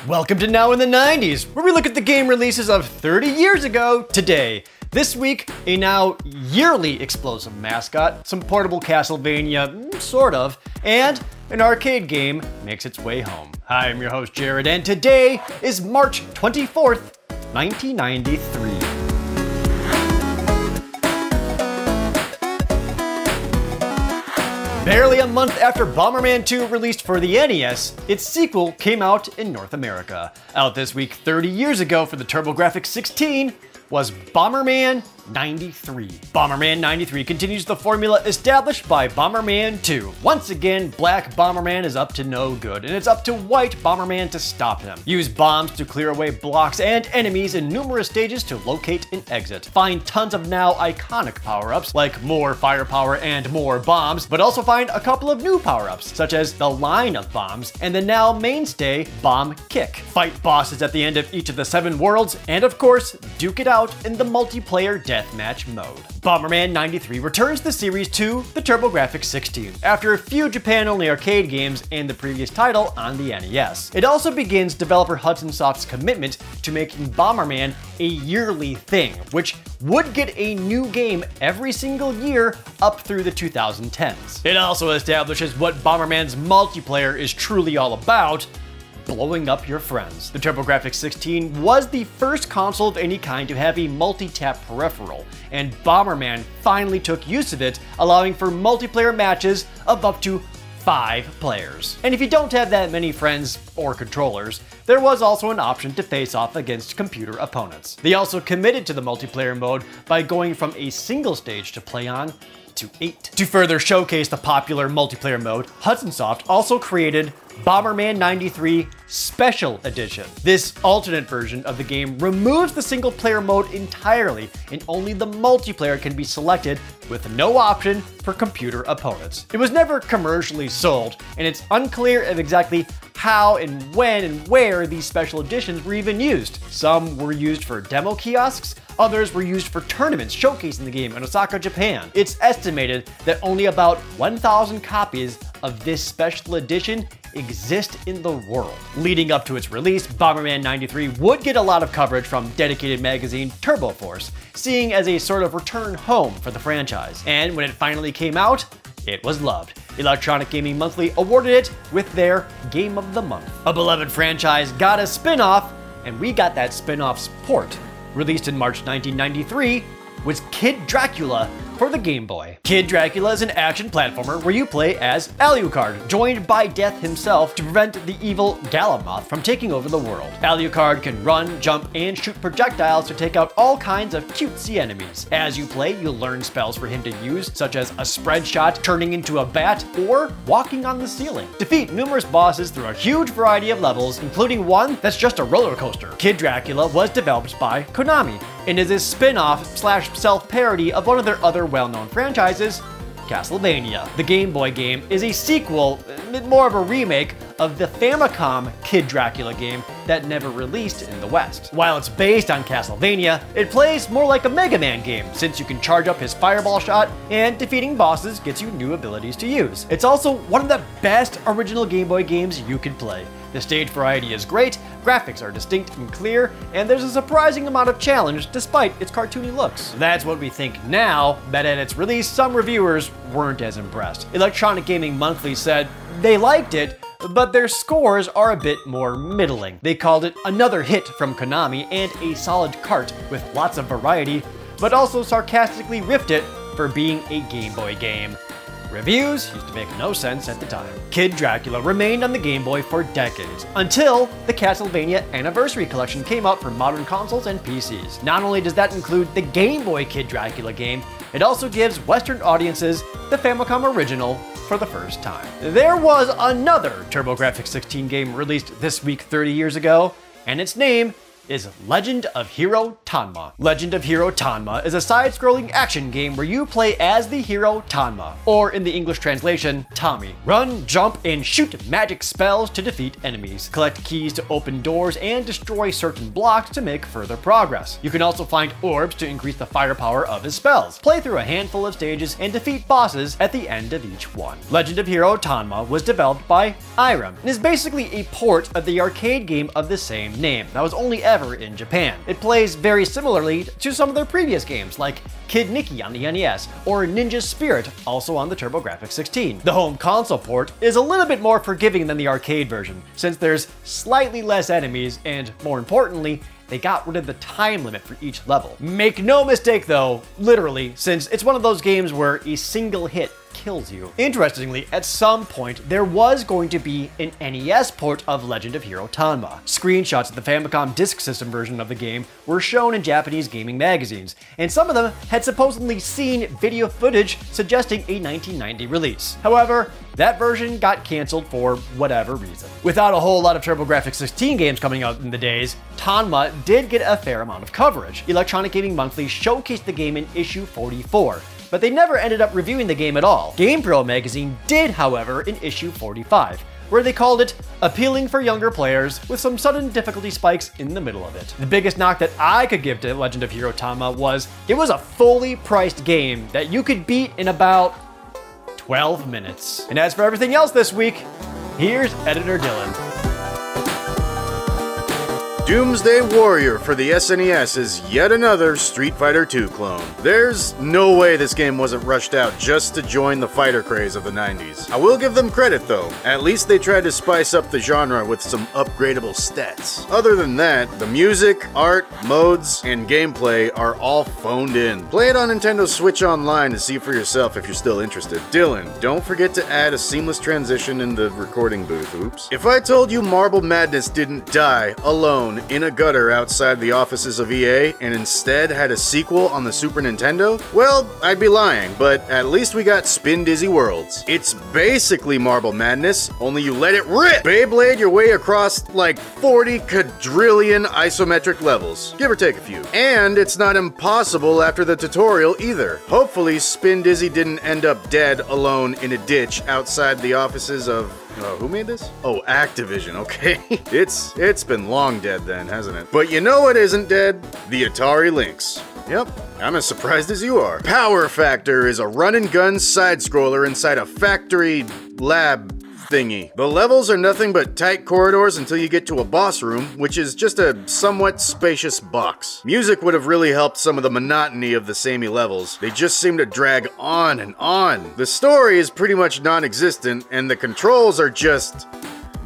Welcome to Now in the 90s, where we look at the game releases of 30 years ago today. This week, a now yearly explosive mascot, some portable Castlevania, sort of, and an arcade game makes its way home. Hi, I'm your host Jared, and today is March 24th, 1993. Barely a month after Bomberman 2 released for the NES, its sequel came out in North America. Out this week 30 years ago for the TurboGrafx-16 was Bomberman 93. Bomberman 93 continues the formula established by Bomberman 2. Once again, Black Bomberman is up to no good, and it's up to White Bomberman to stop him. Use bombs to clear away blocks and enemies in numerous stages to locate and exit. Find tons of now iconic power-ups, like more firepower and more bombs, but also find a couple of new power-ups, such as the line of bombs and the now mainstay Bomb Kick. Fight bosses at the end of each of the 7 worlds, and of course, duke it out in the multiplayer deathmatch mode. Bomberman 93 returns the series to the TurboGrafx-16 after a few Japan-only arcade games and the previous title on the NES. It also begins developer Hudson Soft's commitment to making Bomberman a yearly thing, which would get a new game every single year up through the 2010s. It also establishes what Bomberman's multiplayer is truly all about: blowing up your friends. The TurboGrafx-16 was the first console of any kind to have a multi-tap peripheral, and Bomberman finally took use of it, allowing for multiplayer matches of up to 5 players. And if you don't have that many friends or controllers, there was also an option to face off against computer opponents. They also committed to the multiplayer mode by going from a single stage to play on to 8. To further showcase the popular multiplayer mode, Hudson Soft also created Bomberman 93 Special Edition. This alternate version of the game removes the single player mode entirely, and only the multiplayer can be selected with no option for computer opponents. It was never commercially sold, and it's unclear of exactly how and when and where these special editions were even used. Some were used for demo kiosks, others were used for tournaments showcasing the game in Osaka, Japan. It's estimated that only about 1,000 copies of this special edition exist in the world. Leading up to its release, Bomberman 93 would get a lot of coverage from dedicated magazine Turbo Force, seeing as a sort of return home for the franchise. And when it finally came out, it was loved. Electronic Gaming Monthly awarded it with their Game of the Month. A beloved franchise got a spin-off, and we got that spin-off's port. Released in March 1993, was Kid Dracula for the Game Boy. Kid Dracula is an action platformer where you play as Alucard, joined by Death himself to prevent the evil Galamoth from taking over the world. Alucard can run, jump, and shoot projectiles to take out all kinds of cutesy enemies. As you play, you'll learn spells for him to use, such as a spread shot, turning into a bat, or walking on the ceiling. Defeat numerous bosses through a huge variety of levels, including one that's just a roller coaster. Kid Dracula was developed by Konami, and is a spin-off / self-parody of one of their other well-known franchises, Castlevania. The Game Boy game is a sequel, more of a remake, of the Famicom Kid Dracula game that never released in the West. While it's based on Castlevania, it plays more like a Mega Man game, since you can charge up his fireball shot, and defeating bosses gets you new abilities to use. It's also one of the best original Game Boy games you could play. The stage variety is great, graphics are distinct and clear, and there's a surprising amount of challenge despite its cartoony looks. That's what we think now, but at its release, some reviewers weren't as impressed. Electronic Gaming Monthly said they liked it, but their scores are a bit more middling. They called it another hit from Konami and a solid cart with lots of variety, but also sarcastically riffed it for being a Game Boy game. Reviews used to make no sense at the time. Kid Dracula remained on the Game Boy for decades, until the Castlevania Anniversary Collection came out for modern consoles and PCs. Not only does that include the Game Boy Kid Dracula game, it also gives Western audiences the Famicom original for the first time. There was another TurboGrafx-16 game released this week 30 years ago, and its name is Legend of Hero Tonma. Legend of Hero Tonma is a side-scrolling action game where you play as the hero Tonma, or in the English translation, Tommy. Run, jump, and shoot magic spells to defeat enemies. Collect keys to open doors and destroy certain blocks to make further progress. You can also find orbs to increase the firepower of his spells. Play through a handful of stages and defeat bosses at the end of each one. Legend of Hero Tonma was developed by Irem and is basically a port of the arcade game of the same name that was only ever in Japan. It plays very similarly to some of their previous games like Kid Nicky on the NES or Ninja Spirit, also on the TurboGrafx-16. The home console port is a little bit more forgiving than the arcade version, since there's slightly less enemies and, more importantly, they got rid of the time limit for each level. Make no mistake though, literally, since it's one of those games where a single hit kills you. Interestingly, at some point, there was going to be an NES port of Legend of Hero Tonma. Screenshots of the Famicom Disk System version of the game were shown in Japanese gaming magazines, and some of them had supposedly seen video footage suggesting a 1990 release. However, that version got canceled for whatever reason. Without a whole lot of TurboGrafx-16 games coming out in the days, Tonma did get a fair amount of coverage. Electronic Gaming Monthly showcased the game in issue 44, but they never ended up reviewing the game at all. GamePro magazine did, however, in issue 45, where they called it appealing for younger players with some sudden difficulty spikes in the middle of it. The biggest knock that I could give to Legend of Hero Tonma was it was a fully priced game that you could beat in about 12 minutes. And as for everything else this week, here's Editor Dylan. Doomsday Warrior for the SNES is yet another Street Fighter II clone. There's no way this game wasn't rushed out just to join the fighter craze of the 90s. I will give them credit though, at least they tried to spice up the genre with some upgradable stats. Other than that, the music, art, modes, and gameplay are all phoned in. Play it on Nintendo Switch Online to see for yourself if you're still interested. Dylan, don't forget to add a seamless transition in the recording booth, oops. If I told you Marble Madness didn't die alone in a gutter outside the offices of EA and instead had a sequel on the Super Nintendo, well, I'd be lying, but at least we got Spin Dizzy Worlds. It's basically Marble Madness, only you let it rip! Beyblade your way across like 40 quadrillion isometric levels, give or take a few. And it's not impossible after the tutorial either. Hopefully Spin Dizzy didn't end up dead alone in a ditch outside the offices of who made this? Oh, Activision, okay. It's been long dead then, hasn't it? But you know what isn't dead? The Atari Lynx. Yep, I'm as surprised as you are. Power Factor is a run-and-gun side-scroller inside a factory lab thingy. The levels are nothing but tight corridors until you get to a boss room, which is just a somewhat spacious box. Music would have really helped some of the monotony of the samey levels. They just seem to drag on and on. The story is pretty much non-existent, and the controls are just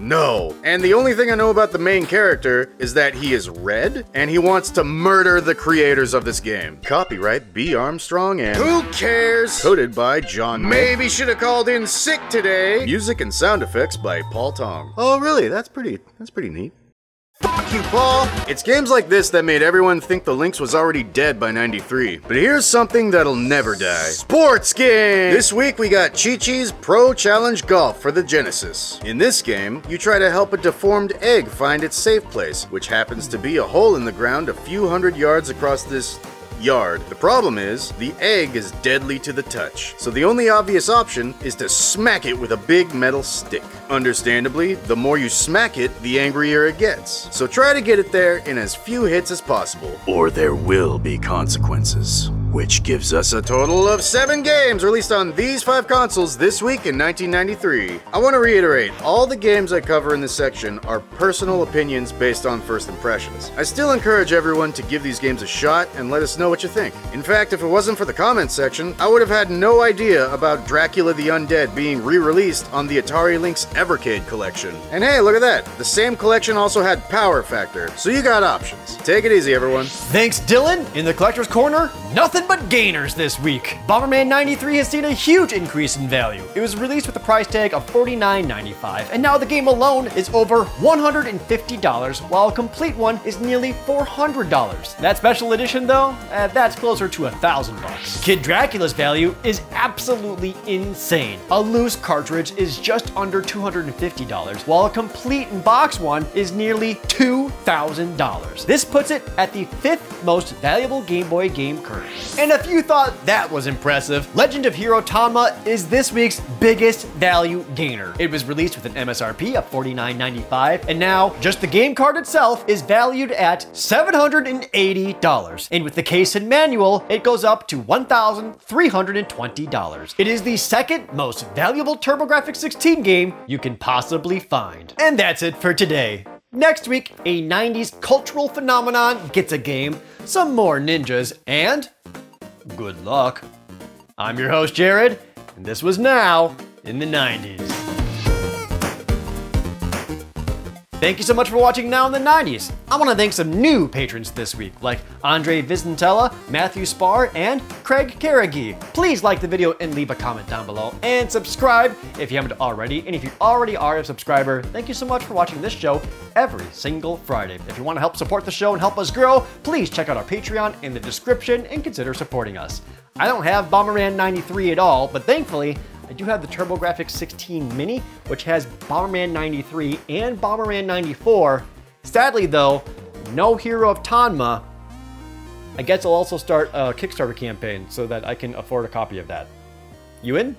no. And the only thing I know about the main character is that he is red, and he wants to murder the creators of this game. Copyright B. Armstrong and Who Cares? Coded by John Maybe should have called in sick today. Music and sound effects by Paul Tong. Oh really? That's pretty neat. Fuck you, Paul! It's games like this that made everyone think the Lynx was already dead by '93. But here's something that'll never die. Sports game! This week we got Chi-Chi's Pro Challenge Golf for the Genesis. In this game, you try to help a deformed egg find its safe place, which happens to be a hole in the ground a few hundred yards across this yard. The problem is, the egg is deadly to the touch, so the only obvious option is to smack it with a big metal stick. Understandably, the more you smack it, the angrier it gets. So try to get it there in as few hits as possible, or there will be consequences. Which gives us a total of 7 games released on these 5 consoles this week in 1993. I want to reiterate, all the games I cover in this section are personal opinions based on first impressions. I still encourage everyone to give these games a shot and let us know what you think. In fact, if it wasn't for the comments section, I would have had no idea about Dracula the Undead being re-released on the Atari Lynx Evercade collection. And hey, look at that! The same collection also had Power Factor, so you got options. Take it easy, everyone. Thanks, Dylan. In the Collector's Corner, nothing nothing but gainers this week. Bomberman 93 has seen a huge increase in value. It was released with a price tag of $49.95, and now the game alone is over $150, while a complete one is nearly $400. That special edition though, that's closer to $1,000. Kid Dracula's value is absolutely insane. A loose cartridge is just under $250, while a complete and box one is nearly $2,000. This puts it at the 5th most valuable Game Boy game currently. And if you thought that was impressive, Legend of Hero Tonma is this week's biggest value gainer. It was released with an MSRP of $49.95, and now just the game card itself is valued at $780. And with the case and manual, it goes up to $1,320. It is the 2nd most valuable TurboGrafx-16 game you can possibly find. And that's it for today. Next week, a 90s cultural phenomenon gets a game, some more ninjas, and good luck. I'm your host, Jared, and this was Now in the 90s. Thank you so much for watching Now in the 90s. I want to thank some new patrons this week, like Andre Vizentella, Matthew Spar, and Craig Carrigy. Please like the video and leave a comment down below, and subscribe if you haven't already. And if you already are a subscriber, thank you so much for watching this show every single Friday. If you want to help support the show and help us grow, please check out our Patreon in the description and consider supporting us. I don't have Bomberman 93 at all, but thankfully, I do have the TurboGrafx-16 Mini, which has Bomberman 93 and Bomberman 94. Sadly though, no Hero of Tonma. I guess I'll also start a Kickstarter campaign so that I can afford a copy of that. You in?